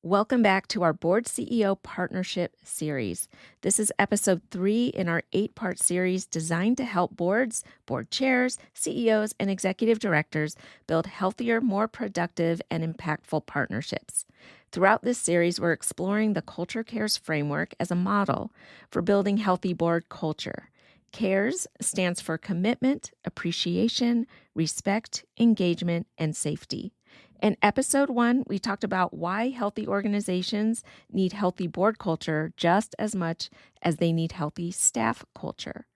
Welcome back to our Board CEO Partnership Series. This is episode 3 in our 8-part series designed to help boards, board chairs, CEOs, and executive directors build healthier, more productive, and impactful partnerships. Throughout this series, we're exploring the Culture Cares framework as a model for building healthy board culture. CARES stands for commitment, appreciation, respect, engagement, and safety. In episode 1, we talked about why healthy organizations need healthy board culture just as much as they need healthy staff culture.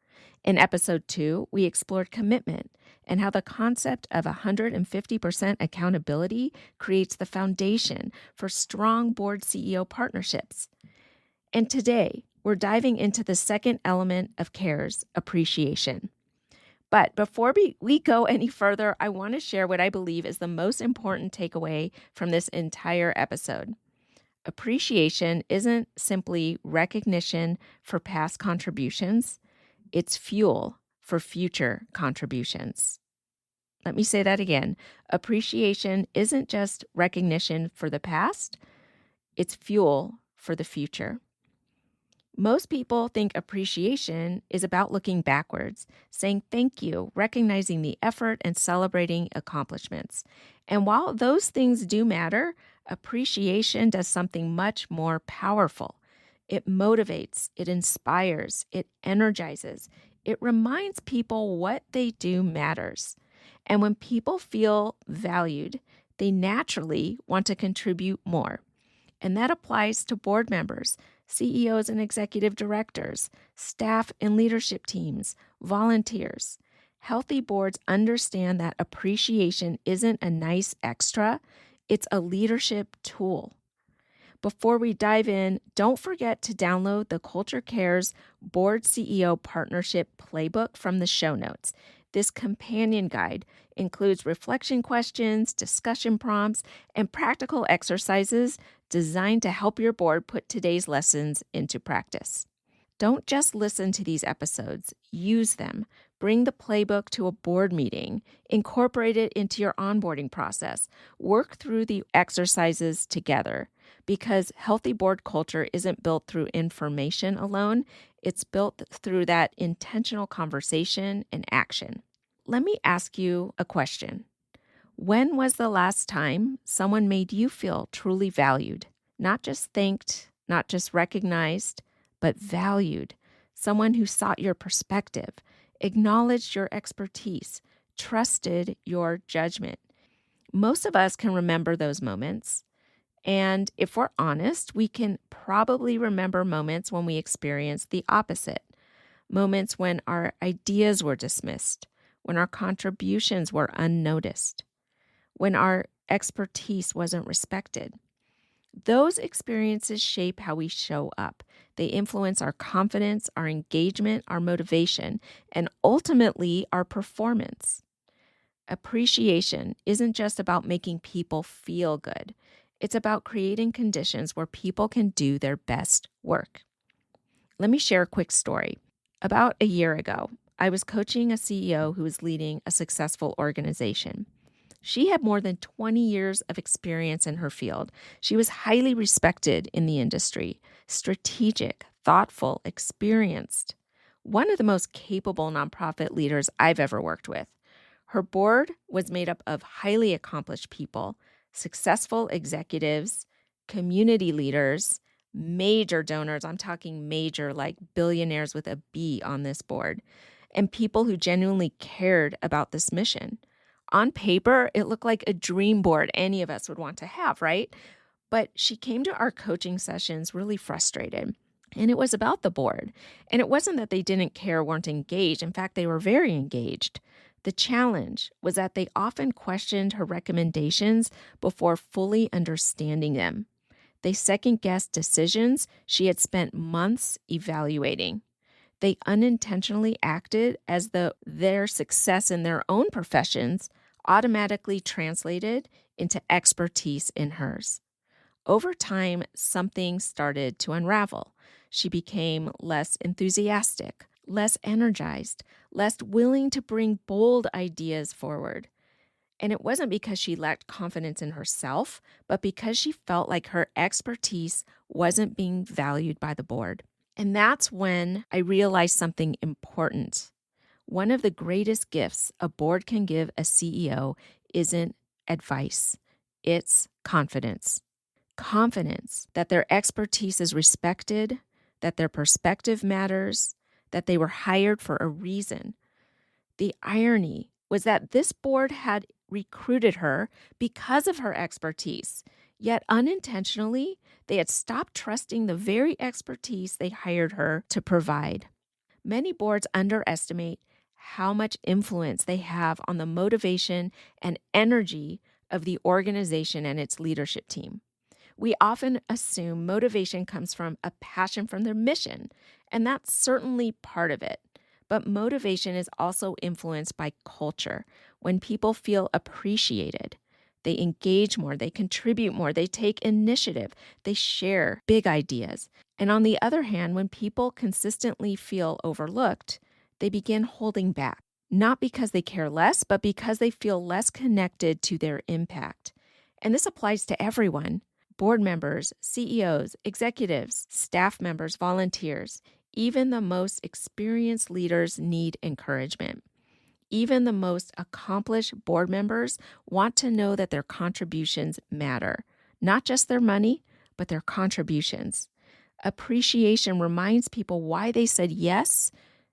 In episode 2, we explored commitment and how the concept of 150% accountability creates the foundation for strong board CEO partnerships. And today, we're diving into the second element of CARES, appreciation. But before we go any further, I want to share what I believe is the most important takeaway from this entire episode. Appreciation isn't simply recognition for past contributions, it's fuel for future contributions. Let me say that again. Appreciation isn't just recognition for the past, it's fuel for the future. Most people think appreciation is about looking backwards, saying thank you, recognizing the effort, and celebrating accomplishments. And while those things do matter, appreciation does something much more powerful. It motivates, it inspires, it energizes. It reminds people what they do matters. And when people feel valued, they naturally want to contribute more. And that applies to board members, CEOs and executive directors, staff and leadership teams, volunteers. Healthy boards understand that appreciation isn't a nice extra, it's a leadership tool. Before we dive in, don't forget to download the Culture Cares Board CEO Partnership Playbook from the show notes. This companion guide includes reflection questions, discussion prompts, and practical exercises designed to help your board put today's lessons into practice. Don't just listen to these episodes, use them. Bring the playbook to a board meeting, incorporate it into your onboarding process, work through the exercises together, because healthy board culture isn't built through information alone, it's built through that intentional conversation and action. Let me ask you a question. When was the last time someone made you feel truly valued? Not just thanked, not just recognized, but valued. Someone who sought your perspective, acknowledged your expertise, trusted your judgment. Most of us can remember those moments. And if we're honest, we can probably remember moments when we experienced the opposite. Moments when our ideas were dismissed, when our contributions were unnoticed, when our expertise wasn't respected. Those experiences shape how we show up. They influence our confidence, our engagement, our motivation, and ultimately our performance. Appreciation isn't just about making people feel good. It's about creating conditions where people can do their best work. Let me share a quick story. About a year ago, I was coaching a CEO who was leading a successful organization. She had more than 20 years of experience in her field. She was highly respected in the industry, strategic, thoughtful, experienced. One of the most capable nonprofit leaders I've ever worked with. Her board was made up of highly accomplished people, successful executives, community leaders, major donors. I'm talking major, like billionaires with a B on this board, and people who genuinely cared about this mission. On paper, it looked like a dream board any of us would want to have, right? But she came to our coaching sessions really frustrated. And it was about the board. And it wasn't that they didn't care, weren't engaged. In fact, they were very engaged. The challenge was that they often questioned her recommendations before fully understanding them. They second-guessed decisions she had spent months evaluating. They unintentionally acted as though their success in their own professions automatically translated into expertise in hers. Over time, something started to unravel. She became less enthusiastic, less energized, less willing to bring bold ideas forward. And it wasn't because she lacked confidence in herself, but because she felt like her expertise wasn't being valued by the board. And that's when I realized something important. One of the greatest gifts a board can give a CEO isn't advice, it's confidence. Confidence that their expertise is respected, that their perspective matters, that they were hired for a reason. The irony was that this board had recruited her because of her expertise, yet unintentionally, they had stopped trusting the very expertise they hired her to provide. Many boards underestimate how much influence they have on the motivation and energy of the organization and its leadership team. We often assume motivation comes from a passion from their mission, and that's certainly part of it. But motivation is also influenced by culture. When people feel appreciated, they engage more, they contribute more, they take initiative, they share big ideas. And on the other hand, when people consistently feel overlooked, they begin holding back, not because they care less, but because they feel less connected to their impact. And this applies to everyone. Board members, CEOs, executives, staff members, volunteers, even the most experienced leaders need encouragement. Even the most accomplished board members want to know that their contributions matter, not just their money, but their contributions. Appreciation reminds people why they said yes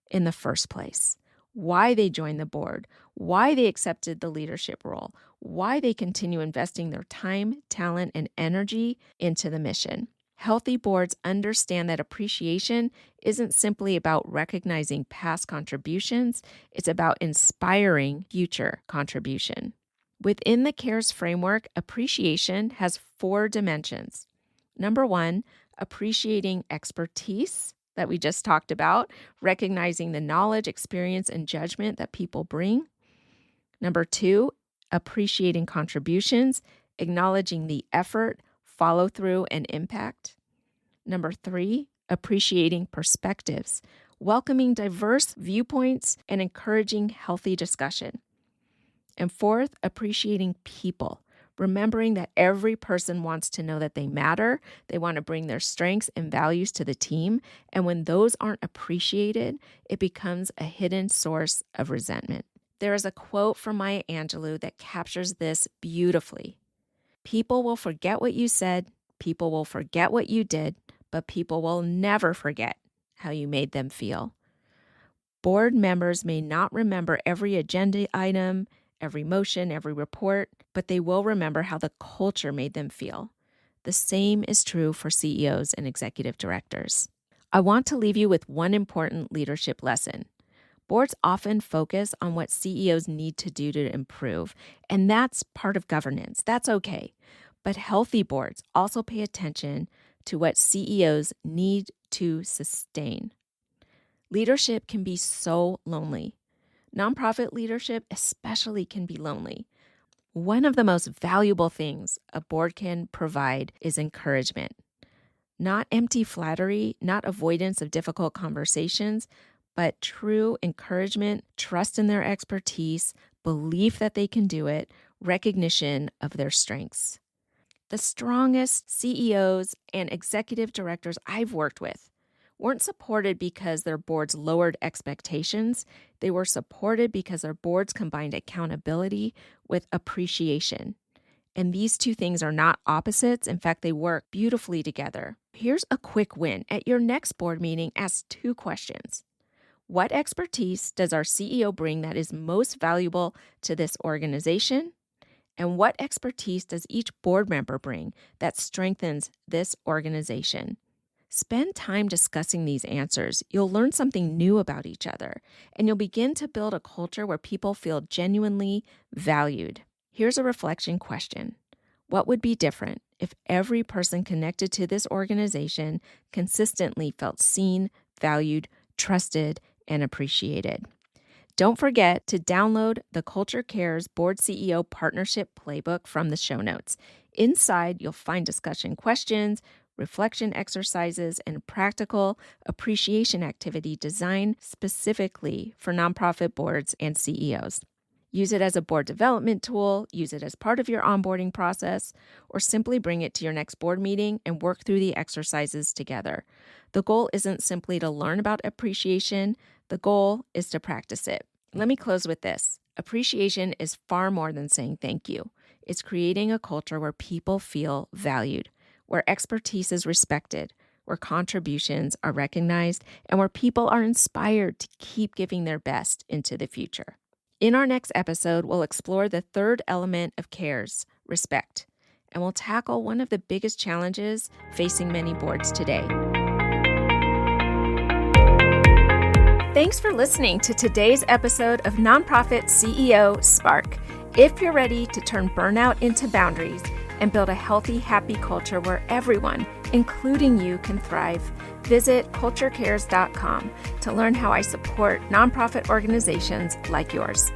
in the first place, why they joined the board, why they accepted the leadership role, why they continue investing their time, talent, and energy into the mission. Healthy boards understand that appreciation isn't simply about recognizing past contributions, it's about inspiring future contribution. Within the CARES framework, appreciation has 4 dimensions. Number 1, appreciating expertise that we just talked about, recognizing the knowledge, experience, and judgment that people bring. Number 2, appreciating contributions, acknowledging the effort, follow through, and impact. Number 3, appreciating perspectives, welcoming diverse viewpoints and encouraging healthy discussion. And 4th, appreciating people, remembering that every person wants to know that they matter, they want to bring their strengths and values to the team, and when those aren't appreciated, it becomes a hidden source of resentment. There is a quote from Maya Angelou that captures this beautifully. People will forget what you said, people will forget what you did, but people will never forget how you made them feel. Board members may not remember every agenda item, every motion, every report, but they will remember how the culture made them feel. The same is true for CEOs and executive directors. I want to leave you with one important leadership lesson. Boards often focus on what CEOs need to do to improve, and that's part of governance. That's okay. But healthy boards also pay attention to what CEOs need to sustain. Leadership can be so lonely. Nonprofit leadership especially can be lonely. One of the most valuable things a board can provide is encouragement. Not empty flattery, not avoidance of difficult conversations, but true encouragement, trust in their expertise, belief that they can do it, recognition of their strengths. The strongest CEOs and executive directors I've worked with weren't supported because their boards lowered expectations. They were supported because their boards combined accountability with appreciation. And these two things are not opposites. In fact, they work beautifully together. Here's a quick win. At your next board meeting, ask 2 questions. What expertise does our CEO bring that is most valuable to this organization? And what expertise does each board member bring that strengthens this organization? Spend time discussing these answers. You'll learn something new about each other, and you'll begin to build a culture where people feel genuinely valued. Here's a reflection question. What would be different if every person connected to this organization consistently felt seen, valued, trusted, and appreciated? Don't forget to download the Culture Cares Board CEO Partnership Playbook from the show notes. Inside, you'll find discussion questions, reflection exercises, and practical appreciation activity designed specifically for nonprofit boards and CEOs. Use it as a board development tool, use it as part of your onboarding process, or simply bring it to your next board meeting and work through the exercises together. The goal isn't simply to learn about appreciation, the goal is to practice it. Let me close with this. Appreciation is far more than saying thank you. It's creating a culture where people feel valued, where expertise is respected, where contributions are recognized, and where people are inspired to keep giving their best into the future. In our next episode, we'll explore the third element of CARES, respect, and we'll tackle one of the biggest challenges facing many boards today. Thanks for listening to today's episode of Nonprofit CEO Spark. If you're ready to turn burnout into boundaries and build a healthy, happy culture where everyone, including you, can thrive, visit culturecares.com to learn how I support nonprofit organizations like yours.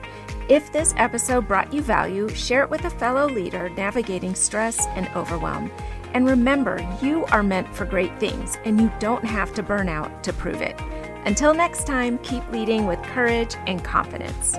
If this episode brought you value, share it with a fellow leader navigating stress and overwhelm. And remember, you are meant for great things, and you don't have to burn out to prove it. Until next time, keep leading with courage and confidence.